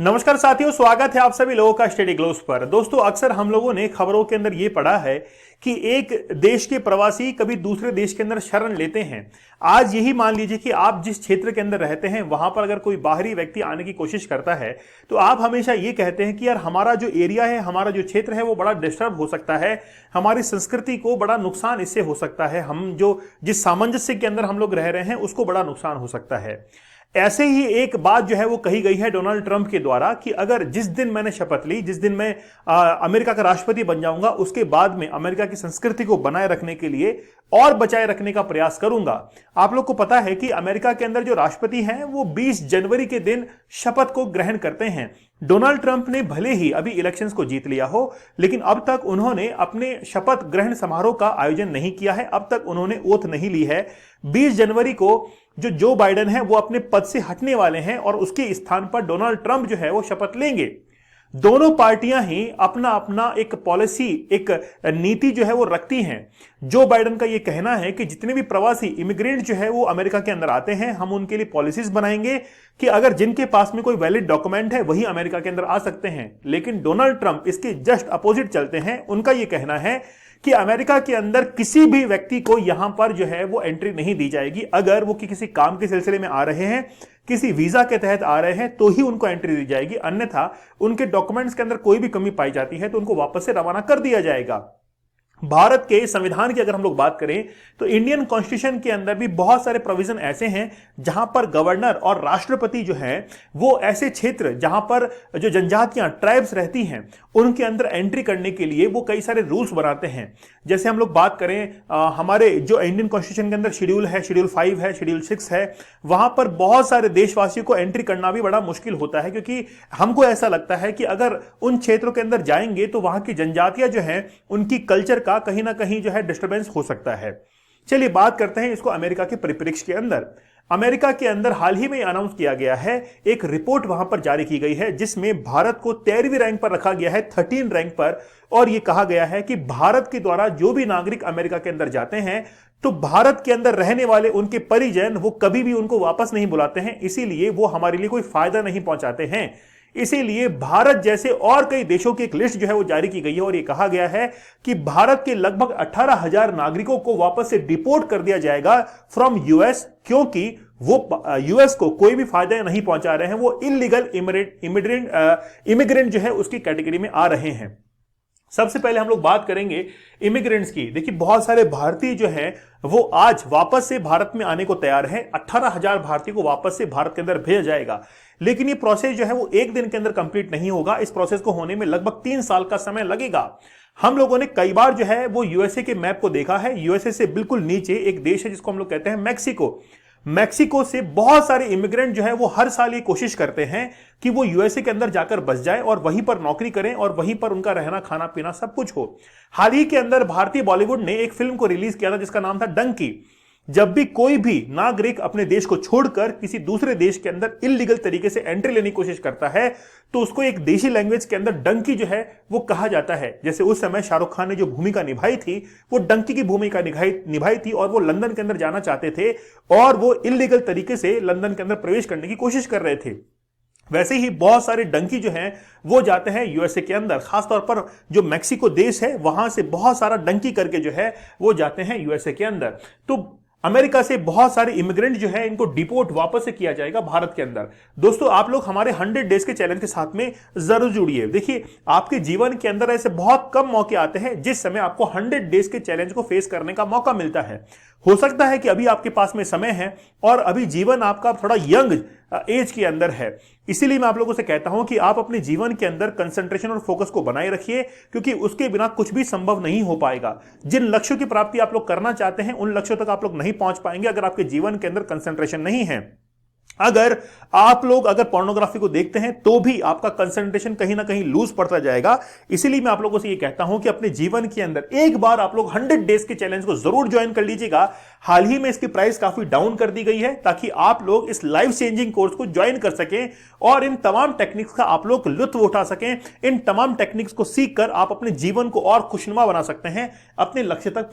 नमस्कार साथियों, स्वागत है आप सभी लोगों का स्टडी ग्लोस पर। दोस्तों, अक्सर हम लोगों ने खबरों के अंदर यह पढ़ा है कि एक देश के प्रवासी कभी दूसरे देश के अंदर शरण लेते हैं। आज यही मान लीजिए कि आप जिस क्षेत्र के अंदर रहते हैं वहां पर अगर कोई बाहरी व्यक्ति आने की कोशिश करता है तो आप हमेशा ये कहते हैं कि यार हमारा जो एरिया है, हमारा जो क्षेत्र है वो बड़ा डिस्टर्ब हो सकता है, हमारी संस्कृति को बड़ा नुकसान इससे हो सकता है, हम जो जिस सामंजस्य के अंदर हम लोग रह रहे हैं उसको बड़ा नुकसान हो सकता है। ऐसे ही एक बात जो है वो कही गई है डोनाल्ड ट्रंप के द्वारा कि अगर जिस दिन मैंने शपथ ली, जिस दिन मैं अमेरिका का राष्ट्रपति बन जाऊंगा, उसके बाद में अमेरिका की संस्कृति को बनाए रखने के लिए और बचाए रखने का प्रयास करूंगा। आप लोग को पता है कि अमेरिका के अंदर जो राष्ट्रपति हैं वो 20 जनवरी के दिन शपथ को ग्रहण करते हैं। डोनाल्ड ट्रंप ने भले ही अभी इलेक्शंस को जीत लिया हो, लेकिन अब तक उन्होंने अपने शपथ ग्रहण समारोह का आयोजन नहीं किया है, अब तक उन्होंने ओथ नहीं ली है। 20 जनवरी को जो बाइडेन है वो अपने पद से हटने वाले हैं और उसके स्थान पर डोनाल्ड ट्रंप जो है वो शपथ लेंगे। दोनों पार्टियां ही अपना अपना एक पॉलिसी, एक नीति जो है वो रखती हैं। जो बाइडेन का ये कहना है कि जितने भी प्रवासी इमिग्रेंट जो है वो अमेरिका के अंदर आते हैं, हम उनके लिए पॉलिसीज बनाएंगे कि अगर जिनके पास में कोई वैलिड डॉक्यूमेंट है वही अमेरिका के अंदर आ सकते हैं। लेकिन डोनाल्ड ट्रंप इसके जस्ट अपोजिट चलते हैं। उनका ये कहना है कि अमेरिका के अंदर किसी भी व्यक्ति को यहां पर जो है वो एंट्री नहीं दी जाएगी। अगर वो किसी काम के सिलसिले में आ रहे हैं, किसी वीजा के तहत आ रहे हैं, तो ही उनको एंट्री दी जाएगी, अन्यथा उनके डॉक्यूमेंट्स के अंदर कोई भी कमी पाई जाती है तो उनको वापस से रवाना कर दिया जाएगा। भारत के संविधान की अगर हम लोग बात करें तो इंडियन कॉन्स्टिट्यूशन के अंदर भी बहुत सारे प्रोविजन ऐसे हैं जहां पर गवर्नर और राष्ट्रपति जो है वो ऐसे क्षेत्र जहां पर जो जनजातियां, ट्राइब्स रहती हैं, उनके अंदर एंट्री करने के लिए वो कई सारे रूल्स बनाते हैं। जैसे हम लोग बात करें हमारे जो इंडियन कॉन्स्टिट्यूशन के अंदर शेड्यूल है, शेड्यूल 5 है, शेड्यूल 6 है, वहां पर बहुत सारे देशवासियों को एंट्री करना भी बड़ा मुश्किल होता है, क्योंकि हमको ऐसा लगता है कि अगर उन क्षेत्रों के अंदर जाएंगे तो वहां की जनजातियां जो है उनकी कल्चर कहीं ना कहीं जो है डिस्टर्बेंस हो सकता है। चलिए बात करते हैं इसको अमेरिका के परिप्रेक्ष्य के अंदर। अमेरिका के अंदर हाल ही में अनाउंस किया गया है, एक रिपोर्ट वहां पर जारी की गई है जिसमें भारत को 13वीं रैंक पर रखा गया है, 13 रैंक पर। और यह कहा गया है कि भारत के द्वारा जो भी नागरिक अमेरिका के अंदर जाते हैं तो भारत के अंदर रहने वाले उनके परिजन वो कभी भी उनको वापस नहीं बुलाते हैं, इसीलिए वो हमारे लिए कोई फायदा नहीं पहुंचाते हैं। इसीलिए भारत जैसे और कई देशों की एक लिस्ट जो है वो जारी की गई है और ये कहा गया है कि भारत के लगभग 18,000 नागरिकों को वापस से डिपोर्ट कर दिया जाएगा फ्रॉम यूएस, क्योंकि वो यूएस को कोई भी फायदा नहीं पहुंचा रहे हैं, वो इलीगल इमिग्रेंट जो है उसकी कैटेगरी में आ रहे हैं। सबसे पहले हम लोग बात करेंगे इमिग्रेंट्स की। देखिए, बहुत सारे भारतीय जो हैं वो आज वापस से भारत में आने को तैयार हैं। 18,000 भारतीय को वापस से भारत के अंदर भेजा जाएगा, लेकिन ये प्रोसेस जो है वो एक दिन के अंदर कंप्लीट नहीं होगा। इस प्रोसेस को होने में लगभग 3 साल का समय लगेगा। हम लोगों ने कई बार जो है वो यूएसए के मैप को देखा है। यूएसए से बिल्कुल नीचे एक देश है जिसको हम लोग कहते हैं मैक्सिको। मैक्सिको से बहुत सारे इमिग्रेंट जो है वो हर साल ये कोशिश करते हैं कि वो यूएसए के अंदर जाकर बस जाए और वहीं पर नौकरी करें और वहीं पर उनका रहना, खाना पीना सब कुछ हो। हाल ही के अंदर भारतीय बॉलीवुड ने एक फिल्म को रिलीज किया था जिसका नाम था डंकी। जब भी कोई भी नागरिक अपने देश को छोड़कर किसी दूसरे देश के अंदर इलीगल तरीके से एंट्री लेने की कोशिश करता है तो उसको एक देशी लैंग्वेज के अंदर डंकी जो है वो कहा जाता है। जैसे उस समय शाहरुख खान ने जो भूमिका निभाई थी वो डंकी की भूमिका निभाई थी और वो लंदन के अंदर जाना चाहते थे और वो इलीगल तरीके से लंदन के अंदर प्रवेश करने की कोशिश कर रहे थे। वैसे ही बहुत सारे डंकी जो हैं वो जाते हैं यूएसए के अंदर, खासतौर पर जो मैक्सिको देश है वहां से बहुत सारा डंकी करके जो है वो जाते हैं यूएसए के अंदर। तो अमेरिका से बहुत सारे इमिग्रेंट जो है इनको डिपोर्ट वापस से किया जाएगा भारत के अंदर। दोस्तों, आप लोग हमारे 100 डेज के चैलेंज के साथ में जरूर जुड़िए। देखिए, आपके जीवन के अंदर ऐसे बहुत कम मौके आते हैं जिस समय आपको 100 डेज के चैलेंज को फेस करने का मौका मिलता है। हो सकता है कि अभी आपके पास में समय है और अभी जीवन आपका थोड़ा यंग एज के अंदर है, इसीलिए मैं आप लोगों से कहता हूं कि आप अपने जीवन के अंदर कंसंट्रेशन और फोकस को बनाए रखिए, क्योंकि उसके बिना कुछ भी संभव नहीं हो पाएगा। जिन लक्ष्यों की प्राप्ति आप लोग करना चाहते हैं उन लक्ष्यों तक आप लोग नहीं पहुंच पाएंगे अगर आपके जीवन के अंदर कंसंट्रेशन नहीं है। अगर आप लोग पोर्नोग्राफी को देखते हैं तो भी आपका कंसंट्रेशन कहीं ना कहीं लूज पड़ता जाएगा। इसीलिए मैं आप लोगों से ये कहता हूं कि अपने जीवन के अंदर एक बार आप लोग 100 डेज के चैलेंज को जरूर ज्वाइन कर लीजिएगा। हाल ही में इसकी प्राइस काफी डाउन कर दी गई है ताकि आप लोग इस लाइफ चेंजिंग कोर्स को ज्वाइन कर सकें और इन तमाम टेक्निक्स का आप लोग लुत्फ उठा सकें। इन तमाम टेक्निक्स को सीखकर आप अपने जीवन को और खुशनुमा बना सकते हैं, अपने लक्ष्य तक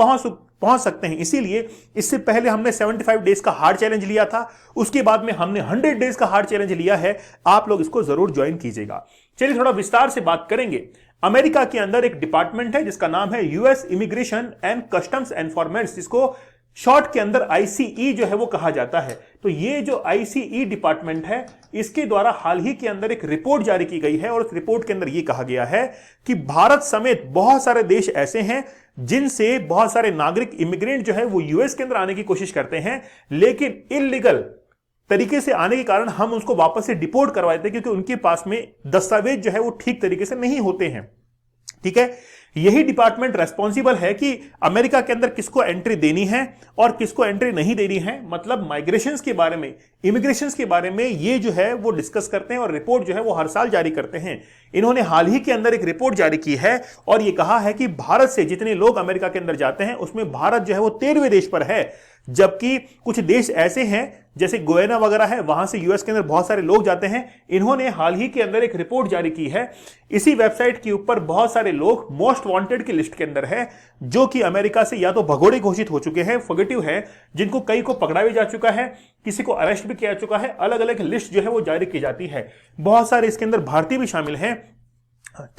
पहुंच सकते हैं। इसीलिए इससे पहले हमने 75 डेज का हार्ड चैलेंज लिया था, उसके बाद में हमने 100 डेज का हार्ड चैलेंज लिया है। आप लोग इसको जरूर ज्वाइन कीजिएगा। चलिए थोड़ा विस्तार से बात करेंगे। अमेरिका के अंदर एक डिपार्टमेंट है जिसका नाम है US immigration and customs enforcement, जिसको शॉर्ट के अंदर आईसीई जो है वो कहा जाता है। तो ये जो आईसीई डिपार्टमेंट है, इसके द्वारा हाल ही के अंदर एक रिपोर्ट जारी की गई है और उस रिपोर्ट के अंदर ये कहा गया है कि भारत समेत बहुत सारे देश ऐसे हैं जिनसे बहुत सारे नागरिक इमिग्रेंट जो है वो यूएस के अंदर आने की कोशिश करते हैं, लेकिन इलीगल तरीके से आने के कारण हम उसको वापस से डिपोर्ट करवाते हैं, क्योंकि उनके पास में दस्तावेज जो है वो ठीक तरीके से नहीं होते हैं। ठीक है, यही डिपार्टमेंट रेस्पॉन्सिबल है कि अमेरिका के अंदर किसको एंट्री देनी है और किसको एंट्री नहीं देनी है, मतलब माइग्रेशंस के बारे में, इमिग्रेशंस के बारे में ये जो है वो डिस्कस करते हैं और रिपोर्ट जो है वो हर साल जारी करते हैं। इन्होंने हाल ही के अंदर एक रिपोर्ट जारी की है और ये कहा है कि भारत से जितने लोग अमेरिका के अंदर जाते हैं उसमें भारत जो है वो 13वें देश पर है, जबकि कुछ देश ऐसे हैं जैसे गोयना वगैरह है, वहां से यूएस के अंदर बहुत सारे लोग जाते हैं। इन्होंने हाल ही के अंदर एक रिपोर्ट जारी की है। इसी वेबसाइट के ऊपर बहुत सारे लोग मोस्ट वांटेड की लिस्ट के अंदर है, जो कि अमेरिका से या तो भगोड़े घोषित हो चुके हैं, फॉगिटिव है, जिनको कई को पकड़ा भी जा चुका है, किसी को अरेस्ट भी किया जा चुका है। अलग अलग लिस्ट जो है वो जारी की जाती है। बहुत सारे इसके अंदर भारतीय भी शामिल हैं।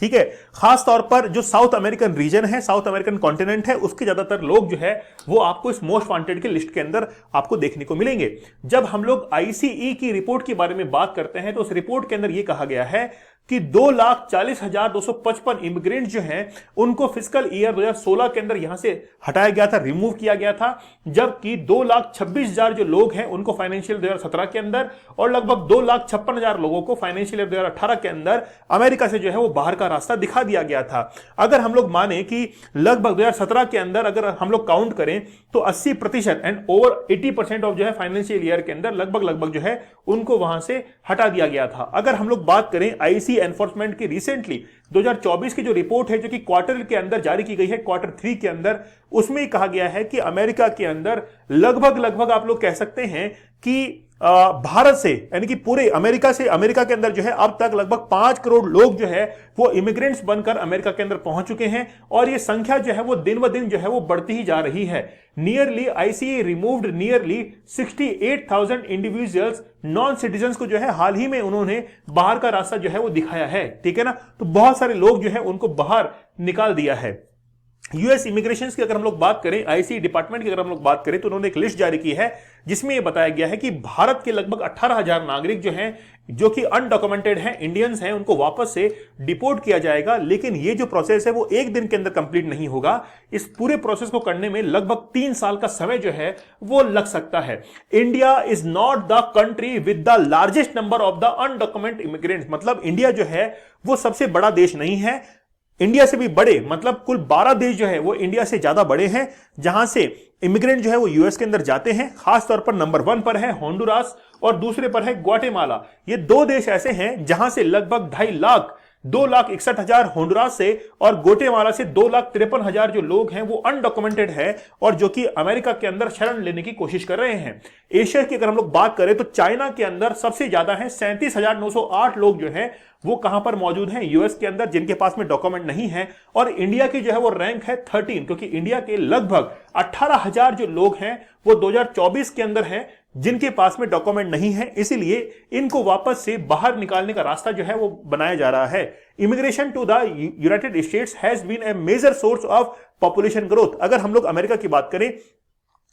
ठीक है, खास तौर पर जो साउथ अमेरिकन रीजन है, साउथ अमेरिकन कॉन्टिनेंट है, उसके ज्यादातर लोग जो है वो आपको इस मोस्ट वांटेड की लिस्ट के अंदर आपको देखने को मिलेंगे। जब हम लोग आईसीई की रिपोर्ट के बारे में बात करते हैं तो उस रिपोर्ट के अंदर यह कहा गया है कि 2,40,255 इमिग्रेंट जो हैं उनको फिस्कल ईयर 2016 के अंदर यहां से हटाया गया था, रिमूव किया गया था, जबकि 2,26,000 जो लोग हैं उनको फाइनेंशियल 2017 के अंदर और लगभग 2,56,000 लोगों को फाइनेंशियल ईयर 2018 के अंदर अमेरिका से जो है वो बाहर का रास्ता दिखा दिया गया था। अगर हम लोग माने कि लगभग 2017 के अंदर अगर हम लोग काउंट करें तो 80% एंड ओवर 80% ऑफ जो है फाइनेंशियल ईयर के अंदर लगभग जो है उनको वहां से हटा दिया गया था। अगर हम लोग बात करें आईसी एनफोर्समेंट की रिसेंटली 2024 की जो रिपोर्ट है जो कि क्वार्टर के अंदर जारी की गई है, क्वार्टर 3 के अंदर, उसमें कहा गया है कि अमेरिका के अंदर लगभग आप लोग कह सकते हैं कि भारत से यानी कि पूरे अमेरिका से, अमेरिका के अंदर जो है अब तक लगभग 5 करोड़ लोग जो है वो इमिग्रेंट्स बनकर अमेरिका के अंदर पहुंच चुके हैं और ये संख्या जो है वो दिन ब दिन जो है वो बढ़ती ही जा रही है। Nearly ICA removed nearly 68,000 individuals non citizens को जो है हाल ही में उन्होंने बाहर का रास्ता जो है वो दिखाया है। ठीक है ना, तो बहुत सारे लोग जो है उनको बाहर निकाल दिया है। यूएस इमिग्रेशन की अगर हम लोग बात करें, आईसी डिपार्टमेंट की अगर हम लोग बात करें तो उन्होंने एक लिस्ट जारी की है जिसमें यह बताया गया है कि भारत के लगभग 18,000 नागरिक जो हैं, जो कि अनडॉक्यूमेंटेड हैं, इंडियंस हैं, उनको वापस से डिपोर्ट किया जाएगा। लेकिन ये जो प्रोसेस है वो एक दिन के अंदर कंप्लीट नहीं होगा। इस पूरे प्रोसेस को करने में लगभग 3 साल का समय जो है वो लग सकता है। India is not the country with the largest number of the undocumented immigrants, मतलब इंडिया जो है वो सबसे बड़ा देश नहीं है। इंडिया से भी बड़े, मतलब कुल 12 देश जो है वो इंडिया से ज्यादा बड़े हैं जहां से इमिग्रेंट जो है वो यूएस के अंदर जाते हैं। खास तौर पर नंबर 1 पर है होंडुरास और दूसरे पर है ग्वाटेमाला। ये 2 देश ऐसे हैं जहां से लगभग 2.5 लाख 2,61,000 होंडुरास से और ग्वाटेमाला से 2,53,000 जो लोग हैं वो अनडॉक्यूमेंटेड है और जो कि अमेरिका के अंदर शरण लेने की कोशिश कर रहे हैं। एशिया की अगर हम लोग बात करें तो चाइना के अंदर सबसे ज्यादा है, 37,908 लोग जो हैं वो कहां पर मौजूद हैं, यूएस के अंदर, जिनके पास में डॉक्यूमेंट नहीं है। और इंडिया की जो है वो रैंक है 13, क्योंकि इंडिया के लगभग 18,000 जो लोग हैं वो 2024 के अंदर हैं जिनके पास में डॉक्यूमेंट नहीं है। इसीलिए इनको वापस से बाहर निकालने का रास्ता जो है वो बनाया जा रहा है। Immigration to the United States has been a major source of population growth. अगर हम लोग अमेरिका की बात करें,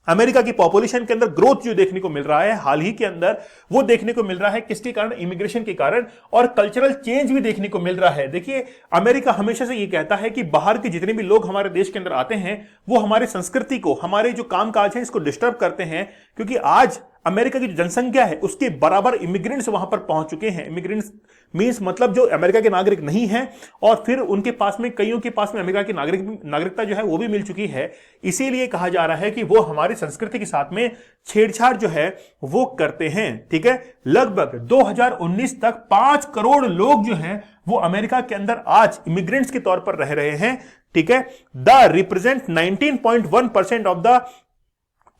अमेरिका की पॉपुलेशन के अंदर ग्रोथ जो देखने को मिल रहा है हाल ही के अंदर, वो देखने को मिल रहा है किसके कारण, इमिग्रेशन के कारण। और कल्चरल चेंज भी देखने को मिल रहा है। देखिए, अमेरिका हमेशा से ये कहता है कि बाहर के जितने भी लोग हमारे देश के अंदर आते हैं वो हमारी संस्कृति को, हमारे जो कामकाज है इसको डिस्टर्ब करते हैं, क्योंकि आज अमेरिका की जो जनसंख्या है उसके बराबर इमिग्रेंट्स वहां पर पहुंच चुके हैं। इमिग्रेंट्स मींस मतलब जो अमेरिका के नागरिक नहीं हैं और फिर उनके पास में, कईयों के पास में अमेरिका की नागरिकता जो है वो भी मिल चुकी है। इसीलिए कहा जा रहा है कि वो हमारी संस्कृति के साथ में छेड़छाड़ जो है वो करते हैं। ठीक है, लगभग 2019 तक 5 करोड़ लोग जो हैं वो अमेरिका के अंदर आज इमिग्रेंट्स के तौर पर रह रहे हैं। ठीक है, the represent 19.1% of the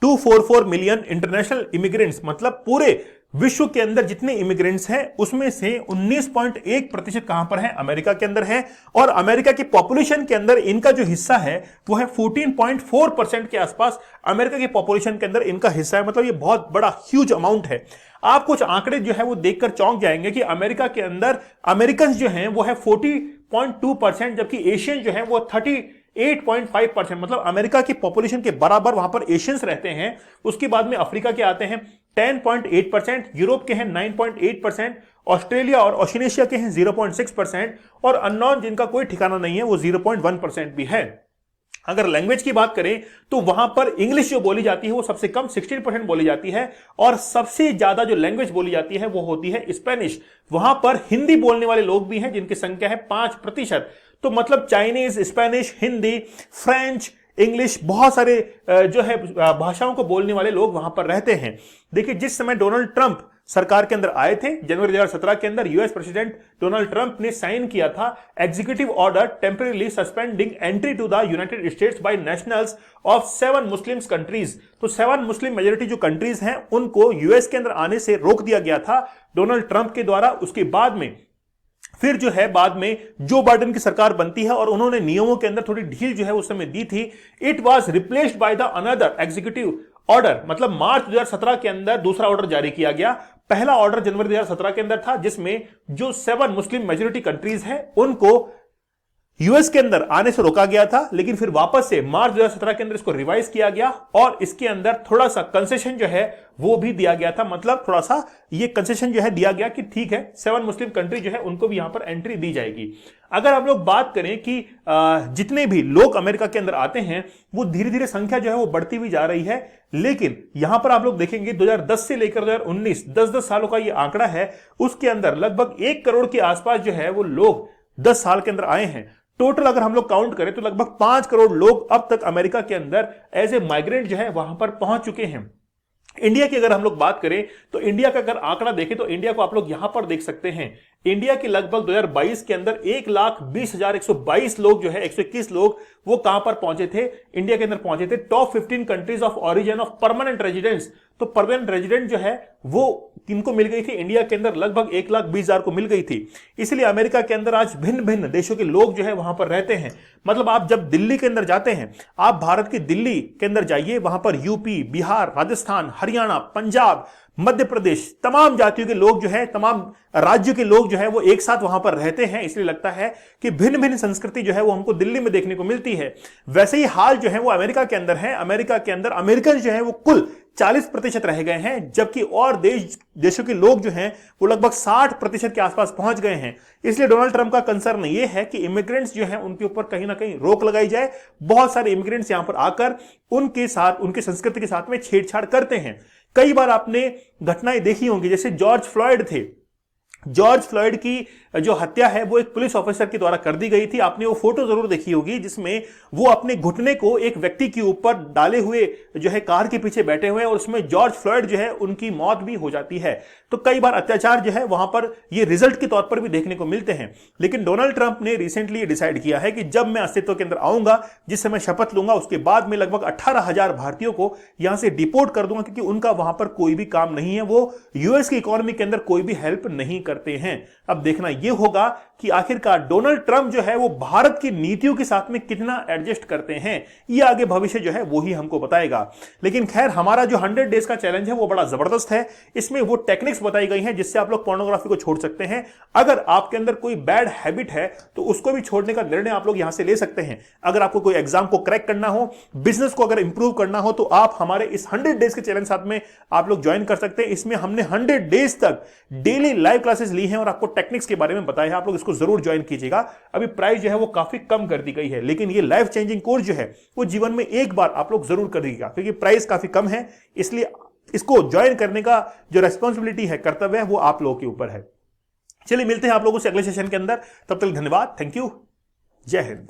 244 million international immigrants, मतलब पूरे विश्व के अंदर जितने इमिग्रेंट्स हैं उसमें से 19.1% कहां पर है, अमेरिका के अंदर है। और अमेरिका की पॉपुलेशन के अंदर इनका जो हिस्सा है वो है 14.4% के आसपास अमेरिका की पॉपुलेशन के अंदर इनका हिस्सा है। मतलब ये बहुत बड़ा ह्यूज अमाउंट है। आप कुछ आंकड़े जो है वो देखकर चौंक जाएंगे कि अमेरिका के अंदर अमेरिकन जो हैं वो है 40.2%, जबकि एशियन जो है वो 38.5%, मतलब अमेरिका की पॉपुलेशन के बराबर वहां पर एशियंस रहते हैं। उसके बाद में अफ्रीका के आते हैं 10.8%, यूरोप के हैं 9.8%, ऑस्ट्रेलिया और ओशिनेशिया के हैं 0.6% और अननोन जिनका कोई ठिकाना नहीं है वो 0.1% भी है। अगर लैंग्वेज की बात करें तो वहां पर इंग्लिश जो बोली जाती है वो सबसे कम 16% बोली जाती है और सबसे ज्यादा जो लैंग्वेज बोली जाती है वो होती है स्पेनिश। वहां पर हिंदी बोलने वाले लोग भी हैं जिनकी संख्या है 5%। तो मतलब Chinese, Spanish, Hindi, French, English, बहुत सारे जो है भाषाओं को बोलने वाले लोग वहां पर रहते हैं। देखिए, जिस समय डोनाल्ड ट्रंप सरकार के अंदर आए थे जनवरी 2017 के अंदर, यूएस प्रेसिडेंट डोनाल्ड ट्रंप ने साइन किया था executive order temporary suspending entry to the United States by nationals of 7 Muslim countries. तो 7 मुस्लिम मेजोरिटी जो कंट्रीज हैं उनको यूएस के अंदर आने से रोक दिया गया था डोनाल्ड ट्रंप के द्वारा। उसके बाद में फिर जो है बाद में जो बाइडेन की सरकार बनती है और उन्होंने नियमों के अंदर थोड़ी ढील जो है उस समय दी थी। It was replaced by the another executive order, मतलब मार्च 2017 के अंदर दूसरा ऑर्डर जारी किया गया। पहला ऑर्डर जनवरी 2017 के अंदर था जिसमें जो 7 मुस्लिम मेजोरिटी कंट्रीज हैं उनको यूएस के अंदर आने से रोका गया था, लेकिन फिर वापस से मार्च 2017 के अंदर इसको रिवाइज किया गया और इसके अंदर थोड़ा सा कंसेशन जो है वो भी दिया गया था। मतलब थोड़ा सा ये कंसेशन जो है दिया गया कि ठीक है 7 मुस्लिम कंट्री जो है उनको भी यहां पर एंट्री दी जाएगी। अगर हम लोग बात करें कि जितने भी लोग अमेरिका के अंदर आते हैं वो धीरे धीरे संख्या जो है वो बढ़ती हुई जा रही है, लेकिन यहां पर आप लोग देखेंगे 2010 से लेकर 2019 10-10 सालों का ये आंकड़ा है, उसके अंदर लगभग 1 करोड़ के आसपास जो है वो लोग 10 साल के अंदर आए हैं। टोटल अगर हम लोग काउंट करें तो लगभग 5 करोड़ लोग अब तक अमेरिका के अंदर एज ए माइग्रेंट जो है वहां पर पहुंच चुके हैं। इंडिया की अगर हम लोग बात करें तो इंडिया का अगर आंकड़ा देखें तो इंडिया को आप लोग यहां पर देख सकते हैं। इंडिया के लगभग 2022 के अंदर 1,20,122 लोग जो है 121 लोग वो कहां पर पहुंचे थे, इंडिया के अंदर पहुंचे थे top 15 countries of origin of permanent residents. तो परमानेंट रेजिडेंट जो है वो किनको मिल गई थी, इंडिया के अंदर लगभग 1,20,000 को मिल गई थी। इसलिए अमेरिका के अंदर आज भिन्न भिन्न देशों के लोग जो है वहां पर रहते हैं। मतलब आप जब दिल्ली के अंदर जाते हैं, आप भारत की दिल्ली के अंदर जाइए, वहां पर यूपी, बिहार, राजस्थान, हरियाणा, पंजाब, मध्य प्रदेश, तमाम जातियों के लोग जो है, तमाम राज्यों के लोग जो है वो एक साथ वहां पर रहते हैं। इसलिए लगता है कि भिन्न भिन्न संस्कृति जो है वो हमको दिल्ली में देखने को मिलती है। वैसे ही हाल जो है वो अमेरिका के अंदर है। अमेरिका के अंदर अमेरिकन जो है वो कुल 40% रह गए हैं, जबकि और देशों के लोग जो हैं वो लगभग 60% के आसपास पहुंच गए हैं। इसलिए डोनाल्ड ट्रंप का कंसर्न ये है कि इमिग्रेंट्स जो हैं उनके ऊपर कहीं ना कहीं रोक लगाई जाए। बहुत सारे इमिग्रेंट्स यहां पर आकर उनके साथ, उनकी संस्कृति के साथ में छेड़छाड़ करते हैं। कई बार आपने घटनाएं देखी होंगी, जैसे जॉर्ज फ्लॉयड थे। जॉर्ज फ्लॉयड की जो हत्या है वो एक पुलिस ऑफिसर के द्वारा कर दी गई थी। आपने वो फोटो जरूर देखी होगी जिसमें वो अपने घुटने को एक व्यक्ति के ऊपर डाले हुए जो है कार के पीछे बैठे हुए हैं और उसमें जॉर्ज फ्लॉयड जो है उनकी मौत भी हो जाती है। तो कई बार अत्याचार जो है वहां पर ये रिजल्ट के तौर पर भी देखने को मिलते हैं। लेकिन डोनाल्ड ट्रंप ने रिसेंटली डिसाइड किया है कि जब मैं अस्तित्व के अंदर आऊंगा, जिस समय शपथ लूंगा, उसके बाद में लगभग 18,000 भारतीयों को यहां से डिपोर्ट कर दूंगा, क्योंकि उनका वहां पर कोई भी काम नहीं है, वो यूएस की इकोनॉमी के अंदर कोई भी हेल्प नहीं करते हैं। अब देखना यह होगा कि आखिरकार डोनाल्ड ट्रंप जो है वो भारत की नीतियों के साथ में कितना एडजस्ट करते हैं। ये आगे भविष्य जो है वो ही हमको बताएगा। लेकिन खैर, हमारा जो 100 डेज का चैलेंज है वो बड़ा जबरदस्त है। इसमें वो टेक्निक्स बताई गई हैं जिससे आप लोग पोर्नोग्राफी को छोड़ सकते हैं। अगर आपके अंदर कोई बैड हैबिट है तो उसको भी छोड़ने का निर्णय आप लोग यहां से ले सकते हैं। अगर आपको कोई एग्जाम को क्रैक करना हो, बिजनेस को अगर इंप्रूव करना हो, तो आप हमारे इस 100 डेज के चैलेंज साथ में आप लोग ज्वाइन कर सकते हैं। इसमें हमने 100 डेज तक डेली लाइव क्लासेस ली हैं और आपको टेक्निक्स के बारे में बताया है। आप लोग इसको जरूर ज्वाइन कीजिएगा। अभी प्राइस जो है वो काफी कम कर दी गई है, लेकिन ये लाइफ चेंजिंग कोर्स जो है वो जीवन में एक बार आप लोग जरूर करिएगा, क्योंकि प्राइस काफी कम है। इसलिए इसको ज्वाइन करने का जो रेस्पॉन्सिबिलिटी है, कर्तव्य है, वो आप लोगों के ऊपर है। चलिए मिलते हैं आप लोगों से अगले सेशन के अंदर। तब तक धन्यवाद, थैंक यू, जय हिंद।